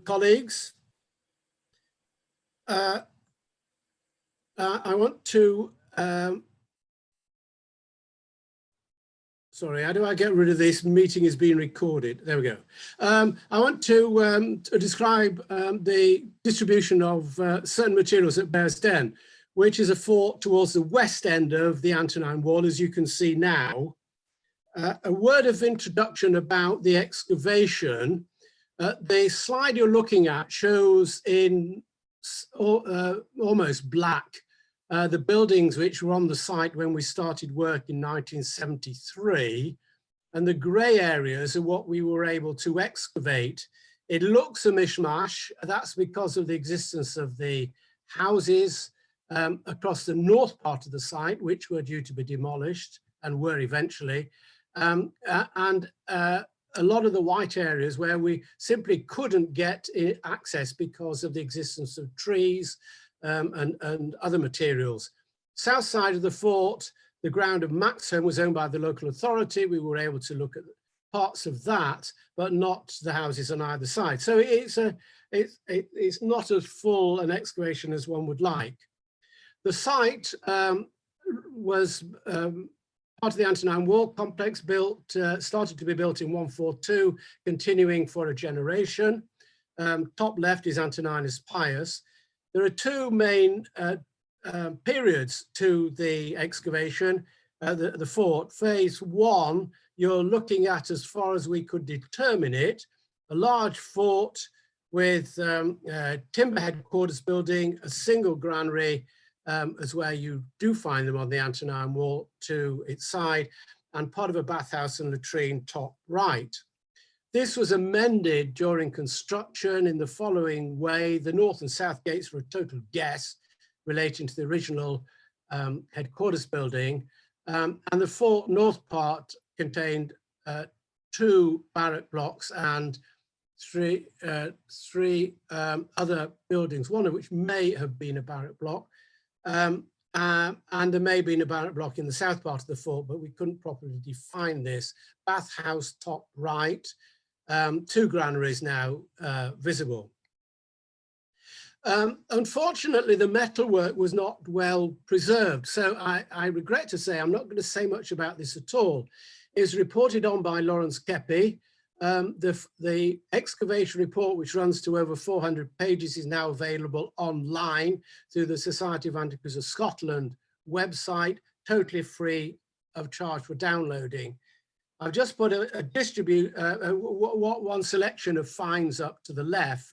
colleagues. I want to, sorry, how do I get rid of this? Meeting is being recorded. There we go. I want to describe the distribution of certain materials at Bearsden, which is a fort towards the west end of the Antonine Wall, as you can see now. A word of introduction about the excavation. The slide you're looking at shows in almost black the buildings which were on the site when we started work in 1973, and the grey areas are what we were able to excavate. It looks a mishmash. That's because of the existence of the houses across the north part of the site, which were due to be demolished and were eventually, and a lot of the white areas where we simply couldn't get access because of the existence of trees and other materials. South side of the fort, the ground of Max home was owned by the local authority. We were able to look at parts of that, but not the houses on either side. So it's not as full an excavation as one would like. The site was part of the Antonine Wall complex, started to be built in 142, continuing for a generation. Top left is Antoninus Pius. There are two main periods to the excavation, the fort. Phase one, you're looking at, as far as we could determine it, a large fort with timber headquarters building, a single granary, as where you do find them on the Antonine Wall to its side, and part of a bathhouse and latrine top right. This was amended during construction in the following way. The north and south gates were a total guess relating to the original headquarters building, and the fort north part contained 2 barrack-blocks and three other buildings, one of which may have been a barrack-block. And there may have been a barrack-block in the south part of the fort, but we couldn't properly define this. Bathhouse top right, 2 granaries now visible. Unfortunately, the metalwork was not well preserved, so I regret to say I'm not going to say much about this at all. It was reported on by Lawrence Keppie. The excavation report, which runs to over 400 pages, is now available online through the Society of Antiquaries of Scotland website, totally free of charge for downloading. I've just put one selection of finds up to the left.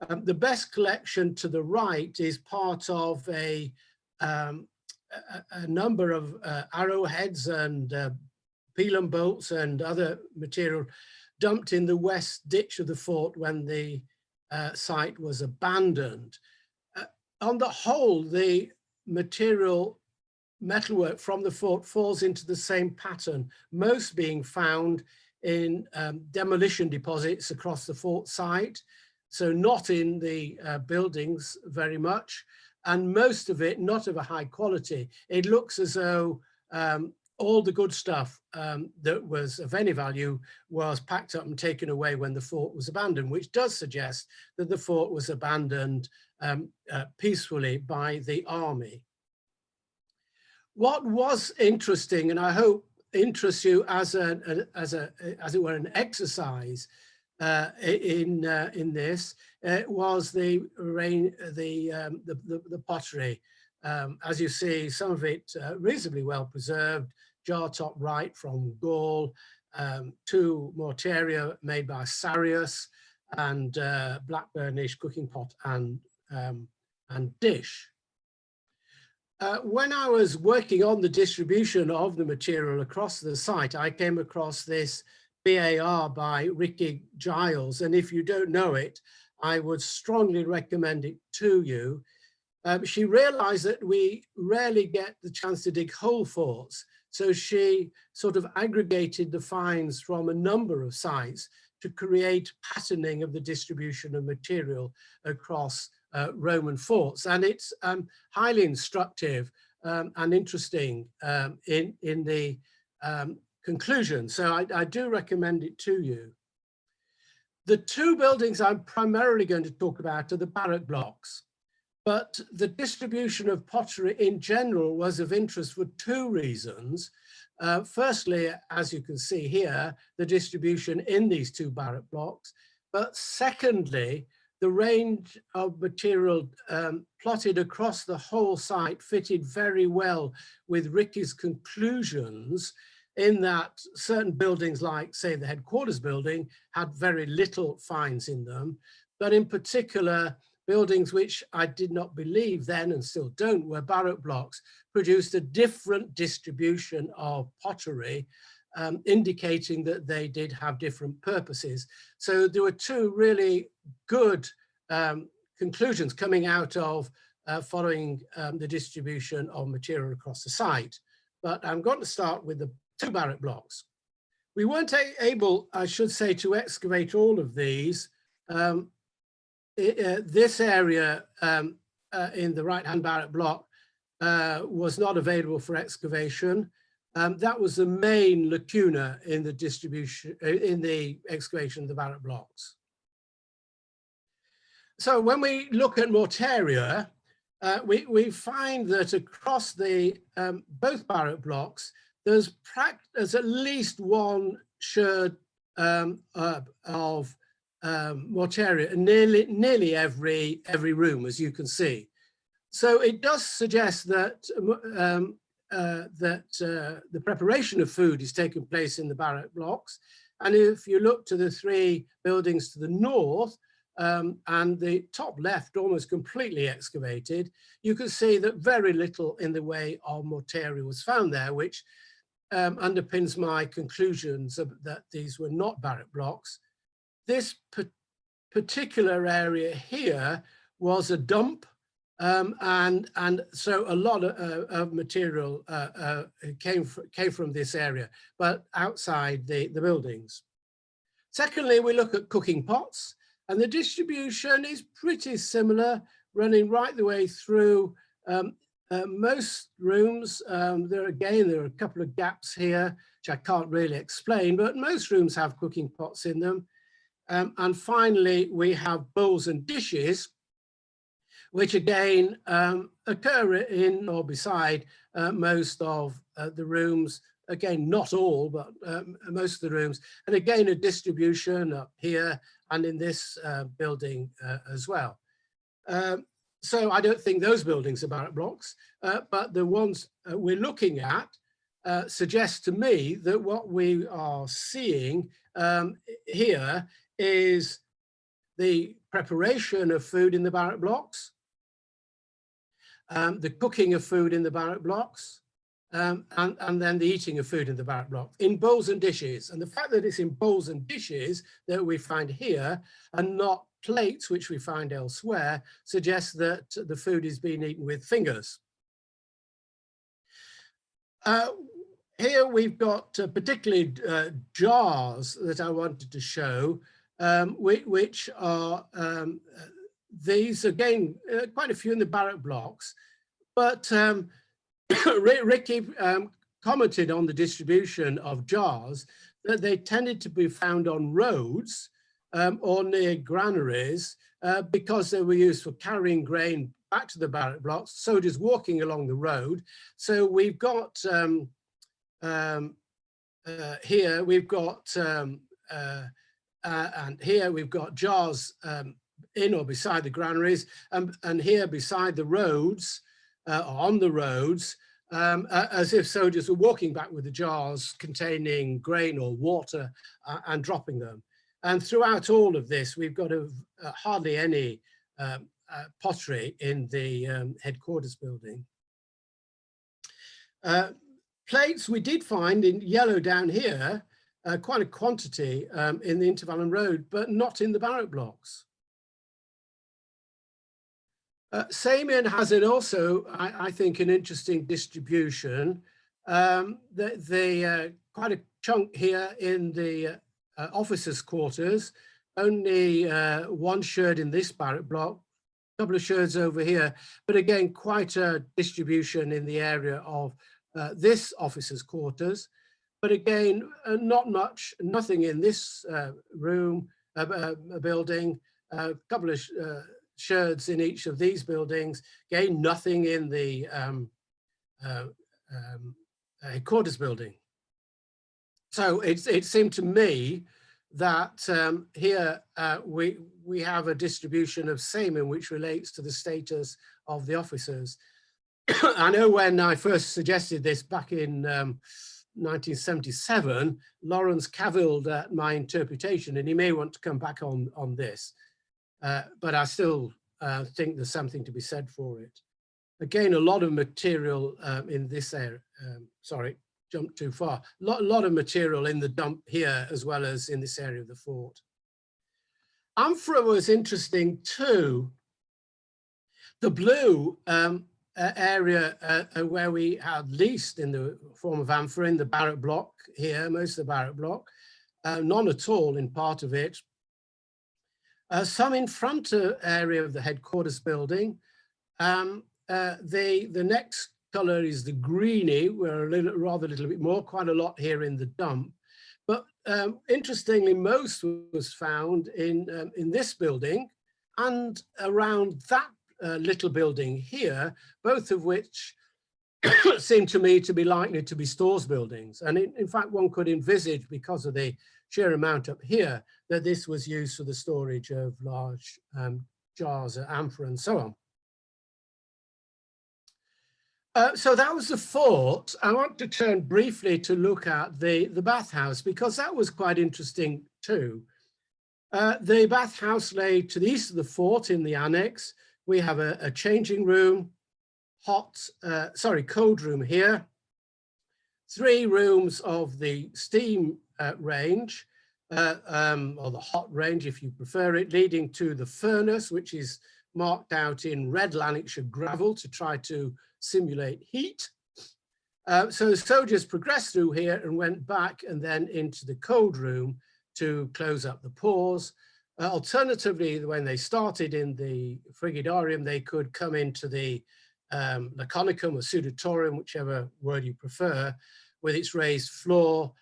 The best collection to the right is part of a number of arrowheads and peel and bolts and other material dumped in the west ditch of the fort when the site was abandoned. On the whole, the metalwork from the fort falls into the same pattern, most being found in demolition deposits across the fort site, so not in the buildings very much, and most of it not of a high quality. It looks as though all the good stuff that was of any value was packed up and taken away when the fort was abandoned, which does suggest that the fort was abandoned peacefully by the army. What was interesting, and I hope interests you as it were an exercise in this, was the pottery. As you see, some of it reasonably well preserved. Jar top right from Gaul, 2 mortaria made by Sarius, and Blackburnish cooking pot and dish. When I was working on the distribution of the material across the site, I came across this BAR by Ricky Giles, and if you don't know it, I would strongly recommend it to you. She realized that we rarely get the chance to dig whole forts, so she sort of aggregated the finds from a number of sites to create patterning of the distribution of material across Roman forts. And it's highly instructive and interesting in the conclusion. So I do recommend it to you. The two buildings I'm primarily going to talk about are the Barrack-blocks, but the distribution of pottery in general was of interest for two reasons. Firstly, as you can see here, the distribution in these two Barrack-blocks, but secondly, the range of material plotted across the whole site fitted very well with Ricky's conclusions, in that certain buildings, like say the headquarters building, had very little finds in them, but in particular, buildings which I did not believe then and still don't were Barrack-blocks, produced a different distribution of pottery, indicating that they did have different purposes. So there were two really good conclusions coming out of following the distribution of material across the site. But I'm going to start with the two Barrack-blocks. We weren't able, I should say, to excavate all of these. This area in the right-hand Barrack-block was not available for excavation. That was the main lacuna in the distribution, in the excavation of the Barrack-blocks. So when we look at mortaria, we find that across the both Barrack-blocks, there's at least one sherd of mortaria in nearly every room, as you can see. So it does suggest that the preparation of food is taking place in the Barrack-blocks. And if you look to the three buildings to the north, and the top left almost completely excavated, you can see that very little in the way of mortaria was found there, which underpins my conclusions that these were not Barrack-blocks. This particular area here was a dump, and so a lot of material came from this area, but outside the buildings. Secondly, we look at cooking pots, and the distribution is pretty similar, running right the way through most rooms. There are a couple of gaps here, which I can't really explain, but most rooms have cooking pots in them. And finally, we have bowls and dishes, which again occur in or beside most of the rooms. Again, not all, but most of the rooms. And again, a distribution up here and in this building as well. So I don't think those buildings are Barrack-blocks, but the ones we're looking at suggest to me that what we are seeing here is the preparation of food in the Barrack-blocks, the cooking of food in the Barrack-blocks, and then the eating of food in the Barrack-block in bowls and dishes. And the fact that it's in bowls and dishes that we find here and not plates, which we find elsewhere, suggests that the food is being eaten with fingers. Here we've got particularly jars that I wanted to show, which are these, again, quite a few in the Barrack-blocks, but Ricky commented on the distribution of jars, that they tended to be found on roads or near granaries because they were used for carrying grain back to the Barrack-blocks, soldiers walking along the road. So we've got here we've got and here we've got jars in or beside the granaries, and here beside the roads, on the roads, as if soldiers were walking back with the jars containing grain or water and dropping them. And throughout all of this, we've got hardly any pottery in the headquarters building. Plates we did find in yellow down here, quite a quantity in the Intervallum Road, but not in the Barrack-blocks. Samian has it also, I think, an interesting distribution. Quite a chunk here in the officers' quarters, only one sherd in this Barrack-block, a couple of sherds over here, but again, quite a distribution in the area of this officers' quarters. But again, not much, nothing in this room, building, a couple of sherds in each of these buildings. Again, nothing in the headquarters building. So it seemed to me that here we have a distribution of Samian which relates to the status of the officers. I know when I first suggested this back in 1977, Lawrence cavilled at my interpretation, and he may want to come back on this, but I still think there's something to be said for it. Again, a lot of material in this area, sorry, jumped too far. A lot of material in the dump here as well as in this area of the fort. Amphora was interesting too. The blue area where we had least in the form of amphora in the Barrack-block here, most of the Barrack-block, none at all in part of it. Some in front area of the headquarters building. The next color is the greeny, where a little bit more, quite a lot here in the dump. But interestingly, most was found in this building and around that little building here, both of which seem to me to be likely to be stores buildings. And in fact, one could envisage, because of the sheer amount up here, that this was used for the storage of large jars of amphora and so on. So that was the fort. I want to turn briefly to look at the bathhouse, because that was quite interesting too. The bathhouse lay to the east of the fort in the annex. We have a changing room, cold room here, 3 rooms of the steam range, or the hot range if you prefer it, leading to the furnace, which is marked out in red Lanarkshire gravel to try to simulate heat. So the soldiers progressed through here and went back and then into the cold room to close up the pores. Alternatively, when they started in the frigidarium, they could come into the laconicum or sudatorium, whichever word you prefer, with its raised floor,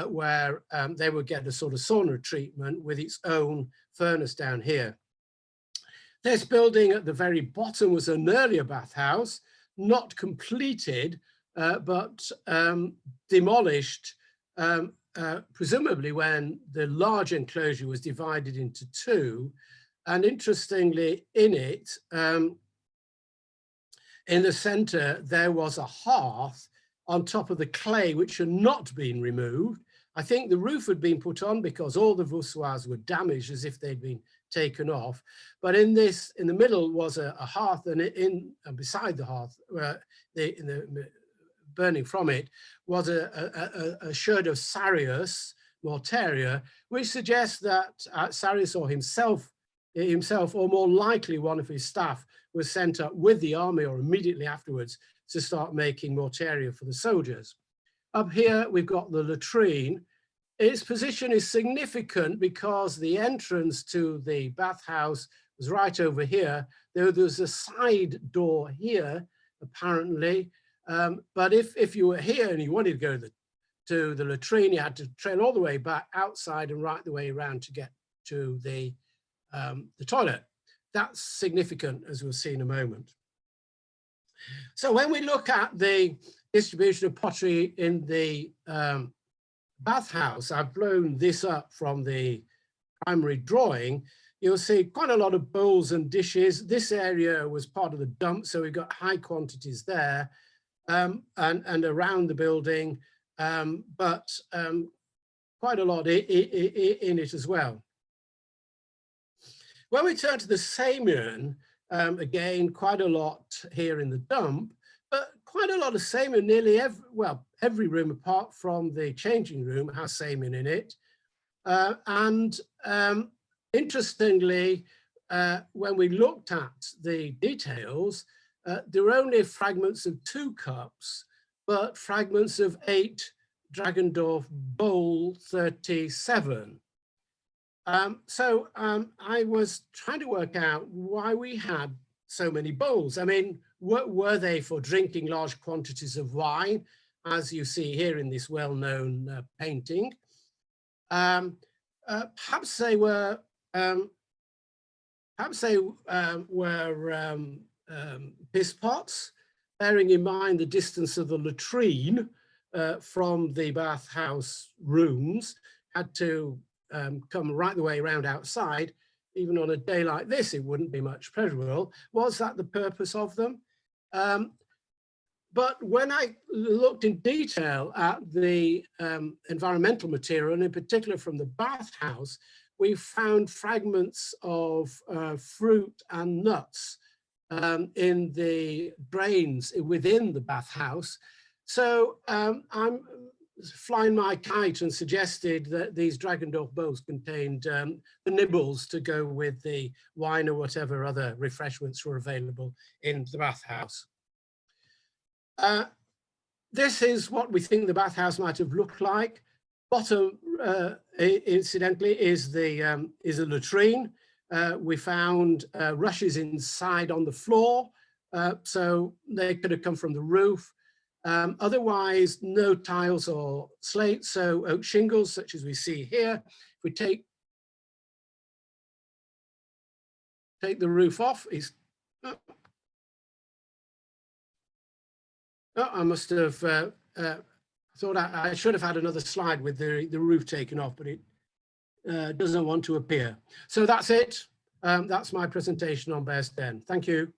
where they would get a sort of sauna treatment with its own furnace down here. This building at the very bottom was an earlier bathhouse, not completed, but demolished, presumably when the large enclosure was divided into 2. And interestingly, in it, in the center, there was a hearth on top of the clay, which had not been removed. I think the roof had been put on because all the voussoirs were damaged as if they'd been taken off. But in the middle was a hearth, and beside the hearth, burning from it, was a sherd of Sarius mortaria, which suggests that Sarius or himself, or more likely one of his staff, was sent up with the army or immediately afterwards to start making mortaria for the soldiers. Up here, we've got the latrine. Its position is significant because the entrance to the bathhouse was right over here. There's a side door here, apparently. But if you were here and you wanted to go to the latrine, you had to trail all the way back outside and right the way around to get to the toilet. That's significant, as we'll see in a moment. So when we look at the distribution of pottery in the bathhouse, I've blown this up from the primary drawing. You'll see quite a lot of bowls and dishes. This area was part of the dump, so we've got high quantities there and around the building, but quite a lot in it as well. When we turn to the Samian, again, quite a lot here in the dump, but quite a lot of Samian, nearly every room apart from the changing room has Samian in it. Interestingly, when we looked at the details, there were only fragments of 2 cups, but fragments of 8 Dragendorf bowl 37. I was trying to work out why we had so many bowls. I mean, were they for drinking large quantities of wine, as you see here in this well-known painting? perhaps they were piss pots, bearing in mind the distance of the latrine from the bathhouse rooms, had to come right the way around outside. Even on a day like this, it wouldn't be much pleasurable. Was that the purpose of them? But when I looked in detail at the environmental material, and in particular from the bathhouse, we found fragments of fruit and nuts in the drains within the bathhouse. So I'm flying my kite and suggested that these Dragendorf bowls contained the nibbles to go with the wine or whatever other refreshments were available in the bathhouse. This is what we think the bathhouse might have looked like. Bottom, incidentally, is a latrine. We found rushes inside on the floor, so they could have come from the roof. Otherwise, no tiles or slates, so oak shingles, such as we see here. If we take the roof off, I must have thought I should have had another slide with the roof taken off, but it doesn't want to appear. So that's it. That's my presentation on Bearsden. Thank you.